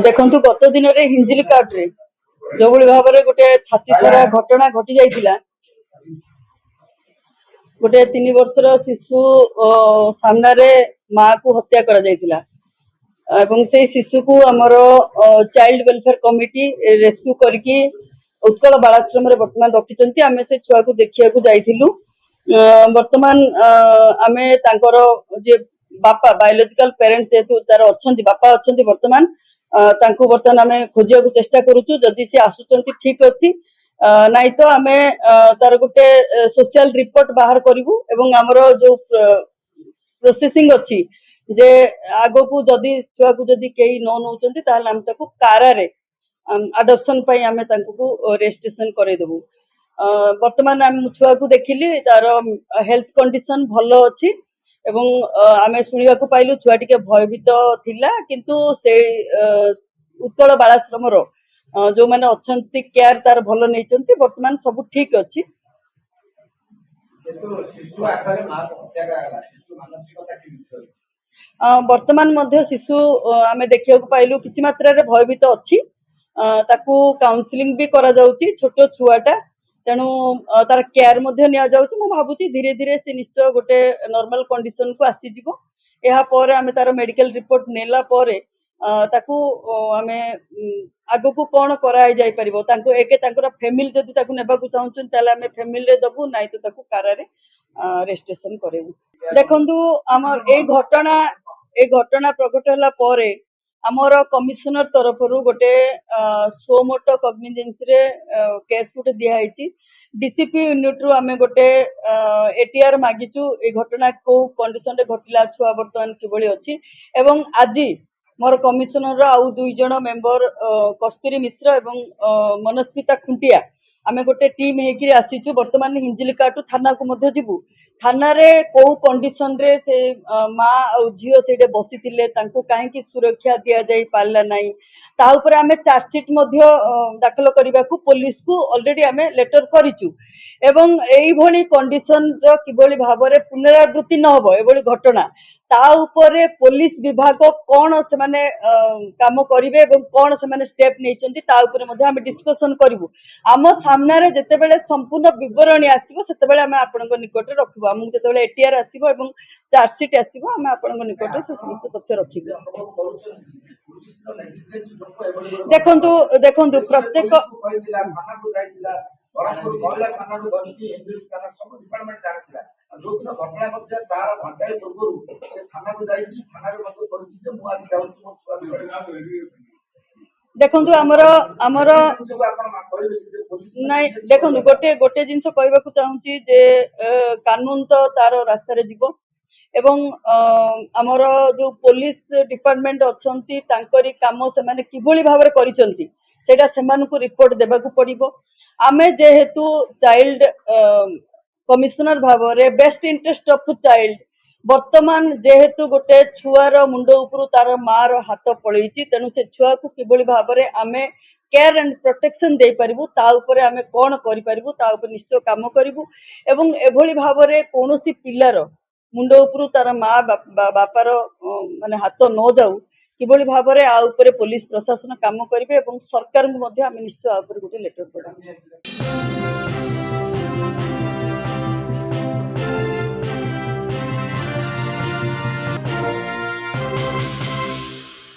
ଦେଖନ୍ତୁ ଗତ ଦିନରେ ହିଞ୍ଜିଲି କାଟରେ ଯୋଉଭଳି ଭାବରେ ଗୋଟେ ଛାତି ଥରା ଘଟଣା ଘଟି ଯାଇଥିଲା। ଗୋଟେ 3 ବର୍ଷର ଶିଶୁ ସାମ୍ନାରେ ମା କୁ ହତ୍ୟା କରାଯାଇଥିଲା ଏବଂ ସେଇ ଶିଶୁକୁ ଆମର ଚାଇଲ୍ଡ ୱେଲଫେୟାର କମିଟି ରେସ୍କ୍ୟୁ କରିକି ଉତ୍କଳ ବାଳାଶ୍ରମରେ ବର୍ତ୍ତମାନ ରଖିଛନ୍ତି। ଆମେ ସେ ଛୁଆକୁ ଦେଖିବାକୁ ଯାଇଥିଲୁ। ବର୍ତ୍ତମାନ ଆମେ ତାଙ୍କର ଯେ ବାପା ବାୟୋଲୋଜିକାଲ ପ୍ୟାରେଣ୍ଟ ଯେହେତୁ ତାର ଅଛନ୍ତି, ବାପା ଅଛନ୍ତି, ବର୍ତ୍ତମାନ ତାଙ୍କୁ ବର୍ତ୍ତମାନ ଆମେ ଖୋଜିବାକୁ ଚେଷ୍ଟା କରୁଛୁ। ଯଦି ସେ ଆସୁଛନ୍ତି ଠିକ ଅଛି, ନାଇଁ ତ ଆମେ ତାର ଗୋଟେ ସୋସିଆଲ ରିପୋର୍ଟ ବାହାର କରିବୁ ଏବଂ ଆମର ଯୋଉ ପ୍ରୋସେସିଂ ଅଛି ଯେ ଆଗକୁ ଯଦି ଛୁଆକୁ ଯଦି କେହି ନ ନଉଛନ୍ତି ତାହେଲେ ଆମେ ତାକୁ କାରାରେ ଆଡପ୍ସନ ପାଇଁ ଆମେ ତାଙ୍କୁ ରେଜିଷ୍ଟ୍ରେସନ କରେଇଦେବୁ। ବର୍ତ୍ତମାନ ଆମେ ଛୁଆକୁ ଦେଖିଲି, ତାର ହେଲ୍ଥ କଣ୍ଡିସନ ଭଲ ଅଛି ଏବଂ ଆମେ ଶୁଣିବାକୁ ପାଇଲୁ ଛୁଆ ଟିକେ ଭୟଭୀତ ଥିଲା, କିନ୍ତୁ ସେ ଉତ୍କଳ ବାଳାଶ୍ରମର ଯୋଉମାନେ ଅଛନ୍ତି କେୟାର ତାର ଭଲ ନେଇଛନ୍ତି। ବର୍ତ୍ତମାନ ସବୁ ଠିକ ଅଛି। ବର୍ତ୍ତମାନ ମଧ୍ୟ ଶିଶୁ ଆମେ ଦେଖିବାକୁ ପାଇଲୁ କିଛି ମାତ୍ରାରେ ଭୟଭୀତ ଅଛି। ତାକୁ କାଉନସିଲିଂ ବି କରାଯାଉଛି, ଛୋଟ ଛୁଆଟା, ତେଣୁ ତାର କେୟାର ମଧ୍ୟ ନିଆଯାଉଛି। ମୁଁ ଭାବୁଛି ଧୀରେ ଧୀରେ ସେ ନିଶ୍ଚୟ ଗୋଟେ ନର୍ମାଲ କଣ୍ଡିସନକୁ ଆସିଯିବ। ଏହା ପରେ ଆମେ ତାର ମେଡିକାଲ ରିପୋର୍ଟ ନେଲା ପରେ ତାକୁ ଆମେ ଆଗକୁ କଣ କରାଯାଇପାରିବ, ତାଙ୍କୁ ଏକେ ତାଙ୍କର ଫ୍ୟାମିଲି ଯଦି ତାକୁ ନେବାକୁ ଚାହୁଁଛନ୍ତି ତାହେଲେ ଆମେ ଫ୍ୟାମିଲିରେ ଦେବୁ, ନାଇଁ ତ ତାକୁ କାରାରେ ରେଜିଷ୍ଟ୍ରେସନ କରେଇବୁ। ଦେଖନ୍ତୁ ଆମର এই ঘটনা প্রকট ହେଲା ପରେ ଆମର କମିଶନର ତରଫରୁ ଗୋଟେ ସୋମୋଟୋ କଗ୍ନିଜେନ୍ସରେ କେସ୍ ଗୋଟେ ଦିଆହେଇଛି। ଡିସିପି ୟୁନିଟ୍ରୁ ଆମେ ଗୋଟେ ଏଟିଆର ମାଗିଛୁ এই ଘଟଣା କୋଉ କଣ୍ଡିସନରେ ଘଟିଲା, ଛୁଆ ବର୍ତ୍ତମାନ କିଭଳି ଅଛି। ଏବଂ ଆଜି ମୋର କମିଶନର ଆଉ 2 ଜଣ ମେମ୍ବର କସ୍ତୁରୀ ମିଶ୍ର ଏବଂ ମନସ୍ମିତା ଖୁଣ୍ଟିଆ ଆମେ ଗୋଟେ ଟିମ୍ ହେଇକି ଆସିଛୁ। ବର୍ତ୍ତମାନ ହିଞ୍ଜିଲିକାଟୁ ଥାନାକୁ ମଧ୍ୟ ଯିବୁ। ଥାନାରେ କୋଉ କଣ୍ଡିସନରେ ସେ ମା ଆଉ ଝିଅ ସେଇଠି ବସିଥିଲେ, ତାଙ୍କୁ କାହିଁକି ସୁରକ୍ଷା ଦିଆଯାଇ ପାରିଲା ନାହିଁ, ତା ଉପରେ ଆମେ ଚାର୍ଜସିଟ୍ ମଧ୍ୟ ଦାଖଲ କରିବାକୁ ପୋଲିସକୁ ଅଲରେଡି ଆମେ ଲେଟର କରିଛୁ। ଏବଂ ଏଇଭଳି କଣ୍ଡିସନର କିଭଳି ଭାବରେ ପୁନରାବୃତ୍ତି ନ ହବ ଏଭଳି ଘଟଣା, ତା ଉପରେ ପୋଲିସ ବିଭାଗ କଣ ସେମାନେ କାମ କରିବେ ଏବଂ କଣ ସେମାନେ ଷ୍ଟେପ ନେଇଛନ୍ତି ତା ଉପରେ ମଧ୍ୟ ଆମେ ଡିସ୍କସନ କରିବୁ। ଆମ ସାମ୍ନାରେ ଯେତେବେଳେ ସମ୍ପୂର୍ଣ୍ଣ ବିବରଣୀ ଆସିବ ସେତେବେଳେ ଆମେ ଆପଣଙ୍କ ନିକଟରେ ରଖିବୁ। ଆମକୁ ଯେତେବେଳେ ଏଟିଆର ଆସିବ ଏବଂ ଚାର୍ଜସିଟ୍ ଆସିବ ଆମେ ଆପଣଙ୍କ ନିକଟରେ ସେ ସମସ୍ତ ତଥ୍ୟ ରଖିବୁ। ଦେଖନ୍ତୁ ଦେଖନ୍ତୁ ପ୍ରତ୍ୟେକ ଦେଖନ୍ତୁ ଆମର ଆମର ନାଇଁ ଦେଖନ୍ତୁ ଗୋଟେ ଗୋଟେ ଜିନିଷ କହିବାକୁ ଚାହୁଁଛି ଯେ କାନୁନ ତ ତାର ରାସ୍ତାରେ ଯିବ ଏବଂ ଆମର ଯୋଉ ପୋଲିସ ଡିପାର୍ଟମେଣ୍ଟ ଅଛନ୍ତି ତାଙ୍କରି କାମ ସେମାନେ କିଭଳି ଭାବରେ କରିଛନ୍ତି ସେଇଟା ସେମାନଙ୍କୁ ରିପୋର୍ଟ ଦେବାକୁ ପଡିବ। ଆମେ ଯେହେତୁ ଚାଇଲ୍ଡ କମିଶନର ଭାବରେ ବେଷ୍ଟ ଇଣ୍ଟରେଷ୍ଟ ଅଫ ଚାଇଲ୍ଡ, ବର୍ତ୍ତମାନ ଯେହେତୁ ଗୋଟେ ଛୁଆର ମୁଣ୍ଡ ଉପରୁ ତାର ମାର ହାତ ପଳେଇଛି, ତେଣୁ ସେ ଛୁଆକୁ କିଭଳି ଭାବରେ ଆମେ କେୟାର ଆଣ୍ଡ ପ୍ରୋଟେକ୍ସନ ଦେଇପାରିବୁ ତା ଉପରେ ଆମେ କଣ କରିପାରିବୁ ତା ଉପରେ ନିଶ୍ଚୟ କାମ କରିବୁ। ଏବଂ ଏଭଳି ଭାବରେ କୌଣସି ପିଲାର ମୁଣ୍ଡ ଉପରୁ ତାର ମା ବାପାର ମାନେ ହାତ ନ ଯାଉ, କିଭଳି ଭାବରେ ଆ ଉପରେ ପୋଲିସ ପ୍ରଶାସନ କାମ କରିବେ ଏବଂ ସରକାରଙ୍କୁ ମଧ୍ୟ ଆମେ ନିଶ୍ଚୟ ଆ ଉପରେ ଗୋଟେ ଲେଟର ପଠାଇବୁ।